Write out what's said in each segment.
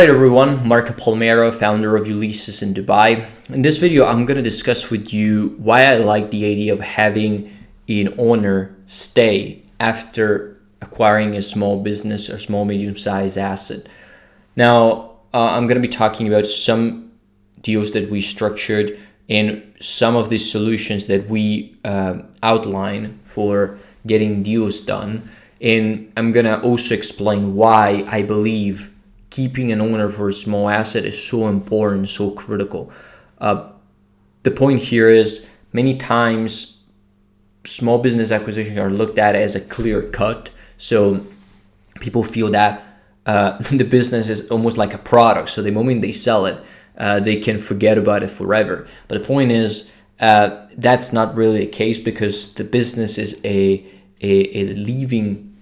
Hi everyone, Marco Palmero, founder of Ulysses in Dubai. In this video, I'm going to discuss with you why I like the idea of having an owner stay after acquiring a small business or small medium-sized asset. Now, I'm going to be talking about some deals that we structured and some of the solutions that we outline for getting deals done. And I'm going to also explain why I believe keeping an owner for a small asset is so important, so critical. The point here is many times small business acquisitions are looked at as a clear cut. So people feel that the business is almost like a product. So the moment they sell it, they can forget about it forever. But the point is that's not really the case, because the business is a living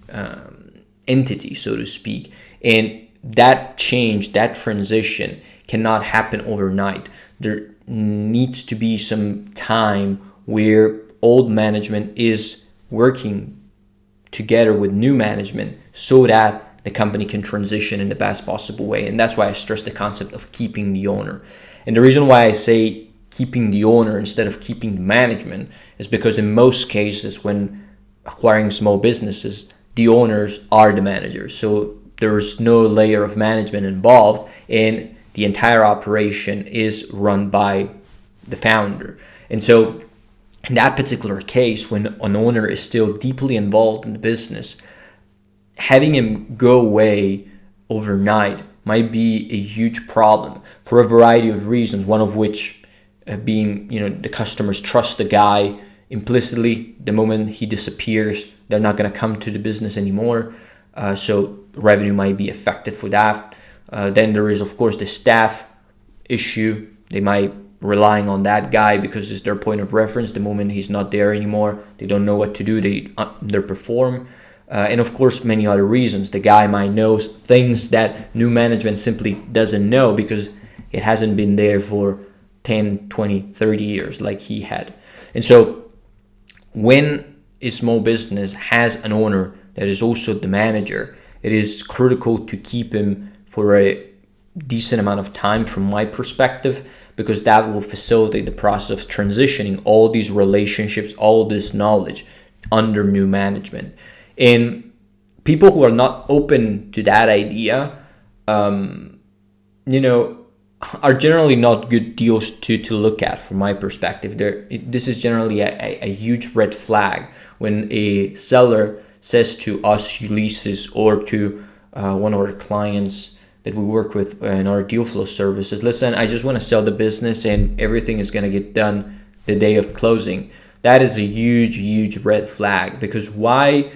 entity, so to speak. And that change, that transition cannot happen overnight. There needs to be some time where old management is working together with new management so that the company can transition in the best possible way. And that's why I stress the concept of keeping the owner. And the reason why I say keeping the owner instead of keeping the management is because in most cases when acquiring small businesses, the owners are the managers. So there's no layer of management involved, and the entire operation is run by the founder. And so in that particular case, when an owner is still deeply involved in the business, having him go away overnight might be a huge problem for a variety of reasons, one of which being, the customers trust the guy implicitly. The moment he disappears, they're not going to come to the business anymore. So revenue might be affected for that. Then there is, of course, the staff issue. They might relying on that guy because it's their point of reference. The moment he's not there anymore, they don't know what to do. They underperform. And of course, many other reasons. The guy might know things that new management simply doesn't know because it hasn't been there for 10, 20, 30 years like he had. And so when a small business has an owner that is also the manager, it is critical to keep him for a decent amount of time from my perspective, because that will facilitate the process of transitioning all these relationships, all this knowledge under new management. And people who are not open to that idea, are generally not good deals to look at from my perspective. This is generally a huge red flag when a seller says to us, Ulysses, or to one of our clients that we work with in our DealFlow services, listen, I just want to sell the business and everything is going to get done the day of closing. That is a huge, huge red flag, because why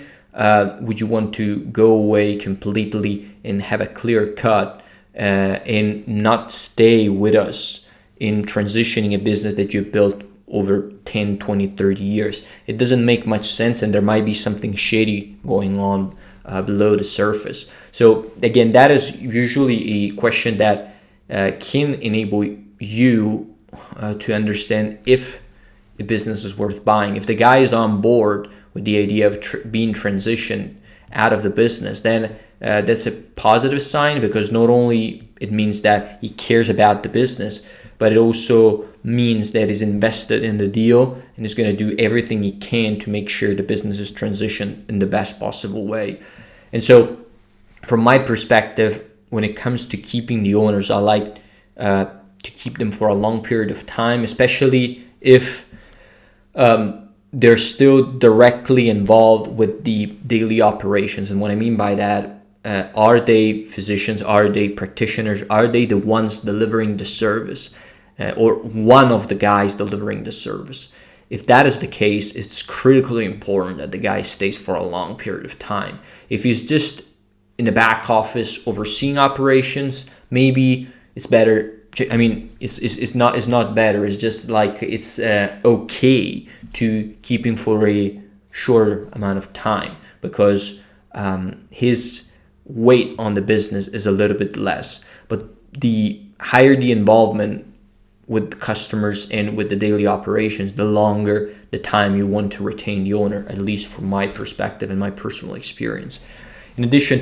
would you want to go away completely and have a clear cut and not stay with us in transitioning a business that you've built over 10, 20, 30 years? It doesn't make much sense, and there might be something shady going on below the surface. So again, that is usually a question that can enable you to understand if a business is worth buying. If the guy is on board with the idea of being transitioned out of the business, then that's a positive sign, because not only it means that he cares about the business, but it also means that he's invested in the deal and is going to do everything he can to make sure the business is transitioned in the best possible way. And so from my perspective, when it comes to keeping the owners, I like to keep them for a long period of time, especially if they're still directly involved with the daily operations. And what I mean by that, are they physicians? Are they practitioners? Are they the ones delivering the service? Or one of the guys delivering the service? If that is the case, it's critically important that the guy stays for a long period of time. If he's just in the back office overseeing operations, maybe it's better. It's not better. It's just like it's okay to keep him for a shorter amount of time, because his weight on the business is a little bit less. But the higher the involvement with the customers and with the daily operations, the longer the time you want to retain the owner, at least from my perspective and my personal experience. In addition